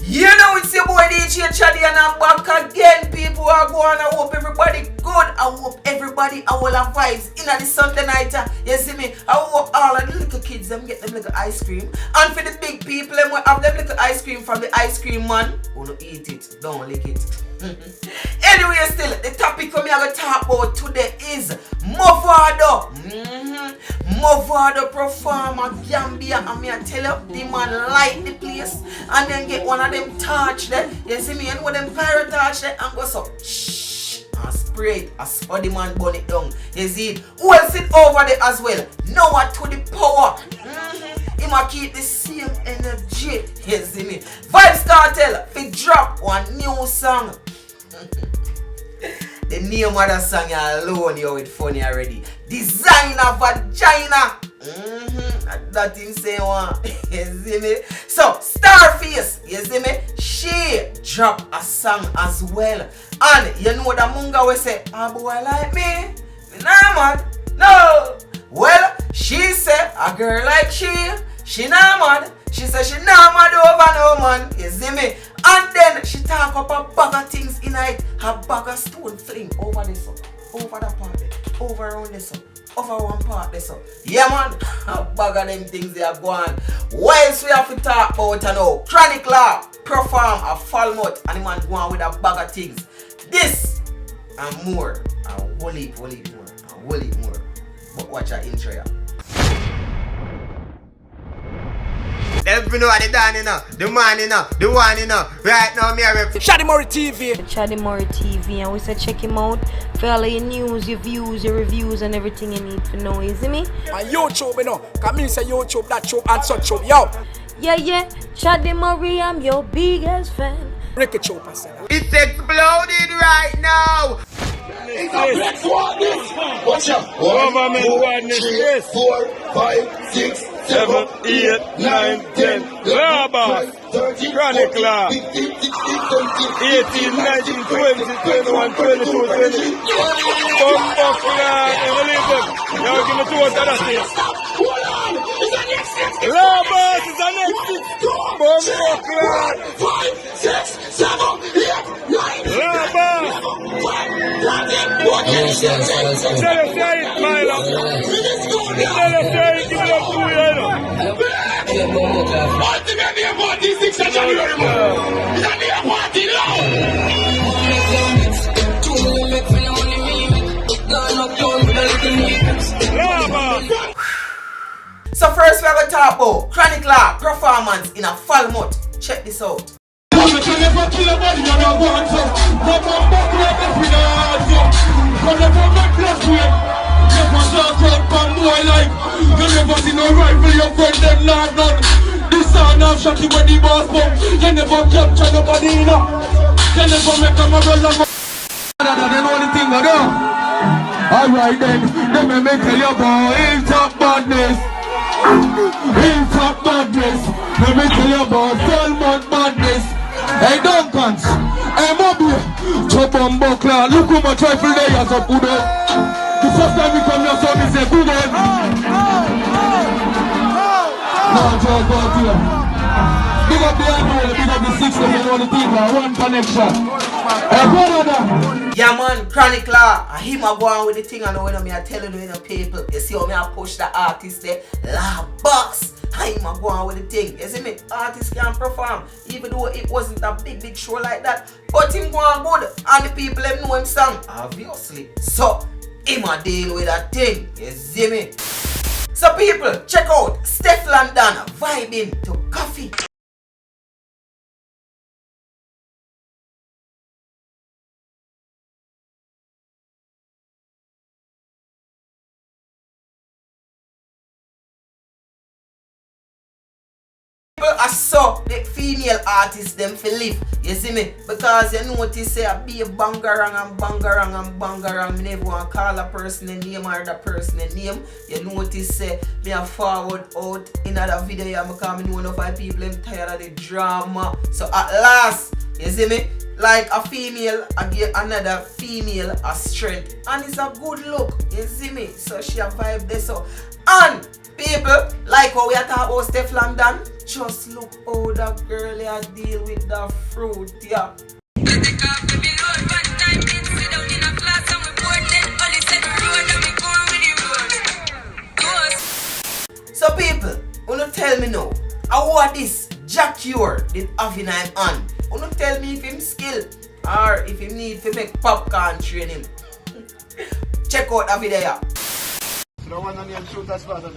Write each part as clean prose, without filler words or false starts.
You know it's your boy DJ Chaddy and I'm back again. People are going. I hope everybody good. I hope everybody will have vibes in the Sunday night. You see me? I hope all of the little kids them get them little ice cream. And for the big people them will have them little ice cream from the ice cream man. Who don't eat it, don't lick it. Anyway, still the topic for me I'm going to talk about today is Mavado. Mavado performer Gambia, and me I tell you, the man light the place and then get one of them torch there. You see me, and with them pirate torch there and go so shh and spray it as for the man burn it down. You see it? Who else sit over there as well? Now what to the power? He might keep the same energy. You see me? Vybz Kartel fi drop one new song. The name of the song alone you with funny already. Designer Vagina. That him say one. You see me? So StarFace, you see me? She drop a song as well. And you know the munga will say, a boy like me nah mad. No. Well, she said a girl like she nah mad. She said she nah mad over no man. You see me? And then she talk up a bag of things in it. Her bag of stone fling over this up, over the part there, over around this up, over one part this up. Yeah man, a bag of them things they are going. Whilst we have to talk about now, Chronic Law perform a fall mouth and the man going with a bag of things. This and more, a whole heap more, a whole heap more. But watch our intro here. Every know the Dan the man the one right now me have Chaddy TV. Chaddy TV, and we say check him out for all your news, your views, your reviews and everything you need to know, you see me? My YouTube, you know, come in say YouTube, that show and such show, yo. Yeah, Chaddy Murray, I'm your biggest fan. Ricky Chopper said that. It's exploding right now. It's a black smartness. Watch out. Government 1, 2, 3, 4, 5, 6, 7, 8, 9, 10, 11, 12, 13, Chronic Law. 15, 16, 17, 18, 19, 20, 21, 22, 20. Bumbuck Law, believe them. Now give me two of that thing. hold on. It's the next. Law boss is the next. Bumbuck Law. 5, 6, 7, 8, 9, Law boss. 10, 11, 12, 13, 14, 15, 16, 17, 18, 19, 20. Tell us say it, my love. Tell us say it, give it up to you, you know. Ultimately, 46 of January. It's a near party now. Law boss. So first we're gonna talk about Chronic Law performance in a fall mouth. Check this out. This sound of shotty when the boss bump. You never capture nobody in up. You never make a umbrella go. They know the thing I do. Alright then, let me make tell you about hilltop badness. Hilltop badness. Let me tell you about Selmont badness. Hey Duncans, hey Mobile, chop on buckler. Look how much rifle they has up good up. The first time we come here, so we say good up. No, joke out here. Big up the animal, big up the 6, you know the thing, one connection. Hey, brother. Yeah man, Chronic Law, and him a go on with the thing. I know when I tell you know people, you see how me a push the artist there, Law box. And him a go on with the thing. You see me, artists can perform, even though it wasn't a big show like that. But him go on good, and the people them know him song, obviously. So him a deal with that thing. You see me. So people, check out Steph London vibing to Coffee. People are so the female artists them for live, you see me? Because you notice say I be a bangarang and bangarang and bangarang. Me never want to call a person a name or the person a name. You notice say me a forward out in other video because me know enough of people them tired of the drama. So at last, you see me? Like a female, I give another female a strength. And it's a good look, you see me? So she a vibe there so. And people, like what we are talking about Steph London, Just look how that girl here deal with the fruit, yeah. So people, wanna tell me now, how what this Jack Cure did have in him hand? Wanna tell me if him skill or if him need to make popcorn train him? Check out the video. No one on the shoot as fast as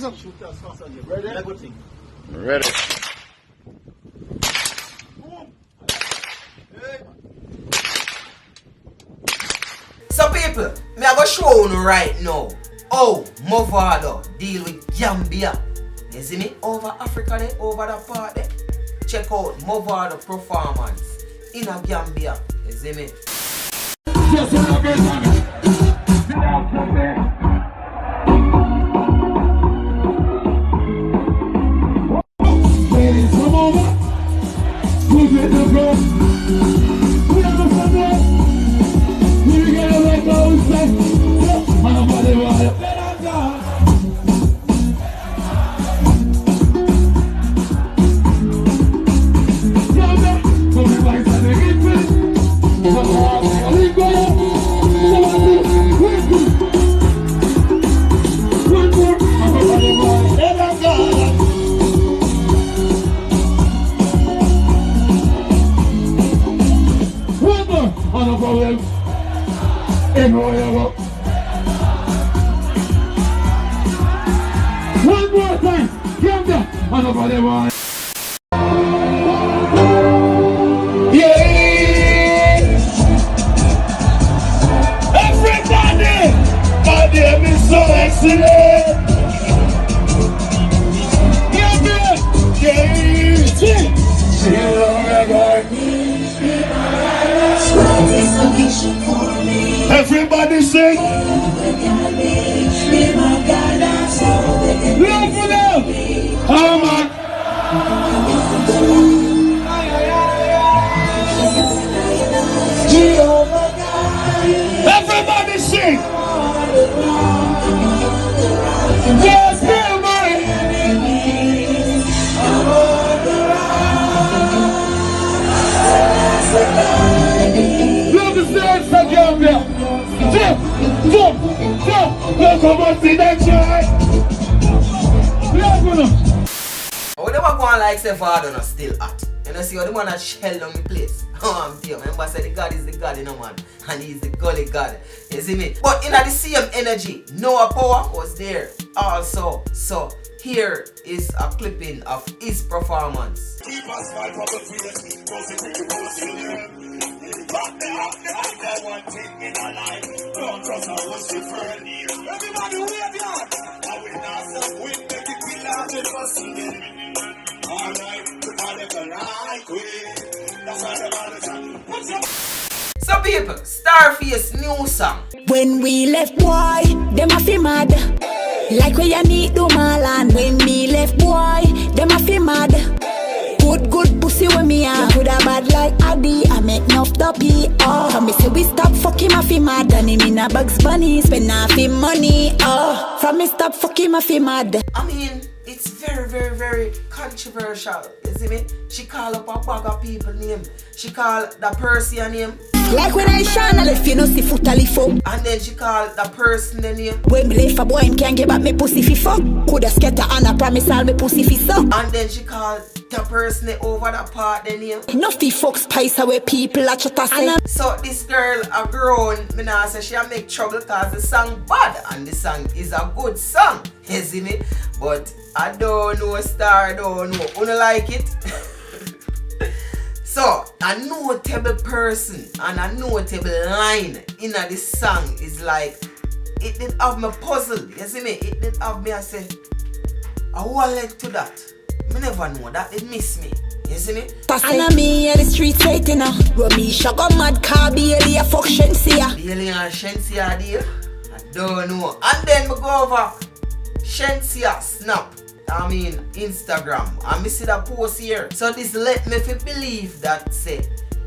Just shoot as fast as ready? Good thing. Ready. So people, me I go show you right now how Mavado deal with Gambia. You see me? Over Africa there, over that part there. Check out Mavado performance in a Gambia. You see me? Ladies, come over. Move it to go. We have a problem. We get a let go. Say, I'm about to ride up. Let go. Come in like that, they get fit. We go. I'm about to ride. Let go. No problem. Everywhere. One more time. Gambia. No problem. Yeah. Everybody. My name is so excellent. Gambia. Yeah. Everybody sing. Love for them. Come on. Everybody sing. Yes, love is there for Gambia. Come on, see that joy. Oh, they were going like say Vybz not still hot. You know, see how the man that shell down the place. Oh, I'm telling you, remember I said the God is the God, you know, man. And he's the gully God. You see me? But in the same energy, Noah Power was there also. So here is a clipping of his performance. So people, StarFace new song. When we left boy, them a fi mad. Like where you need do Malan. When we left boy, them a fi mad. Good pussy with me and coulda bad like Addy. I make enough dopey. Oh, from me say we stop fucking my fi mad. And him in a Bugs Bunny spend half him money. Oh, from me stop fucking my fi mad. I mean, it's very controversial. You see me? She call up a bag of people name. She call the Persian name. Like when I shine, I left you no see foot a lift up. And then she call the person the name. When me left a boy, him can't get back me pussy fi fuck. Coulda scatter and I promise all me pussy fi suck. And then she call the person over the part the name. No fi fuck spice away people a chatter say. So this girl a grown, me nah say she a make trouble cause the song bad. And the song is a good song. You see me? But I don't know Star, don't know. Wanna like it? So, a notable person and a notable line in this song is like, it did have me puzzled, you see me? It did have me, I say, I want leg to that. Me never know, that did miss me, you see me? And I me at the street say you know, where me shot mad car Bailey a fuck Shenseea. Bailey and Shenseea deal? I don't know. And then me go over Shenseea snap. I mean Instagram, and me see that post here. So this let me believe that say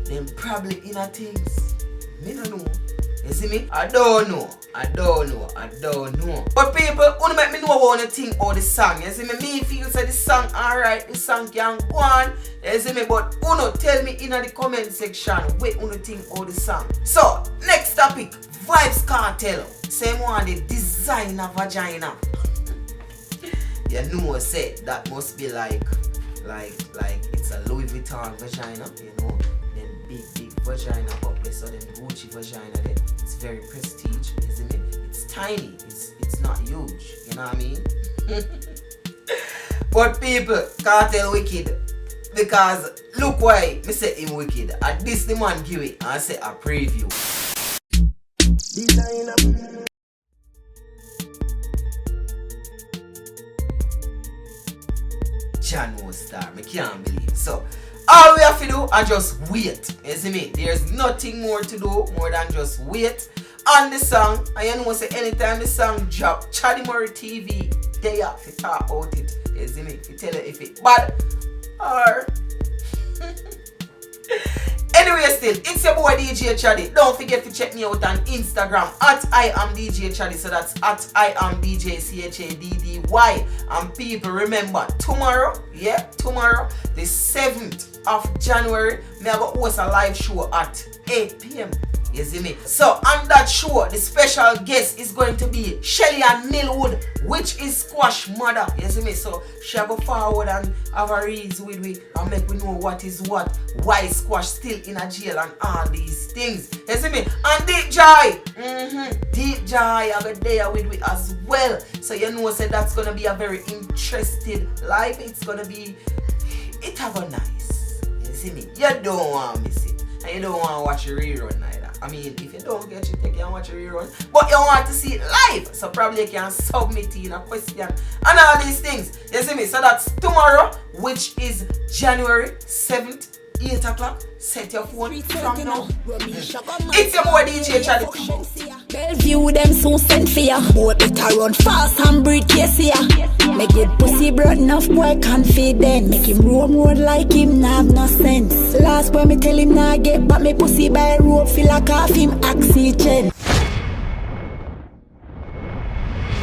them probably in a things. Me no know. You see me? I don't know. But people, wanna make me know what you think about the song. You see me? Me feel say the song alright, the song can go on. You see me? But uno tell me in the comment section what you think about the song. So, next topic, Vybz Kartel. Same one, the designer vagina. You know, say that must be like it's a Louis Vuitton vagina, you know. Then big vagina up there, so then Gucci vagina then. It's very prestige, you see me? It's tiny, it's not huge, you know what I mean? But people, Kartel wicked. Because look why me say him wicked. At this the man give it and I say a preview. Designer. Channel star, me can't believe. So all we have to do is just wait. You see me? There's nothing more to do more than just wait on the song. And you know say anytime the song drop, Chaddy TV, they have to talk about it. You see me? You tell it if it bad or anyway, still, it's your boy DJ Chaddy. Don't forget to check me out on Instagram at I am DJ Chaddy. So that's at I am DJ CHADDY. And people, remember, tomorrow, the 7th of January, me I go host a live show at 8 p.m. You see me? So on that show, the special guest is going to be Shelly and Millwood, which is Squash mother. You see me? So she go forward and have a reads with me and make we know what is what, why Squash still in a jail and all these things. You see me? And Deep Joy, Deep Joy I be there with me as well. So you know, say that's gonna be a very interesting live. It's gonna be, it have a nice. You see me? You don't want to miss it, and you don't want to watch a rerun neither. I mean, if you don't get it, you can watch a rerun, but you want to see it live, so probably you can submit in a question and all these things. You see me? So that's tomorrow, which is January 7th, 8 o'clock. Set your phone from now. It's your boy DJ Chaddy. Bellevue them so sent for ya. Boy better run fast and breathe case ya. Make it pussy broad enough boy confident. Make him roam road like him nah have no sense. Last boy me tell him nah get but me pussy by road feel like half him oxygen.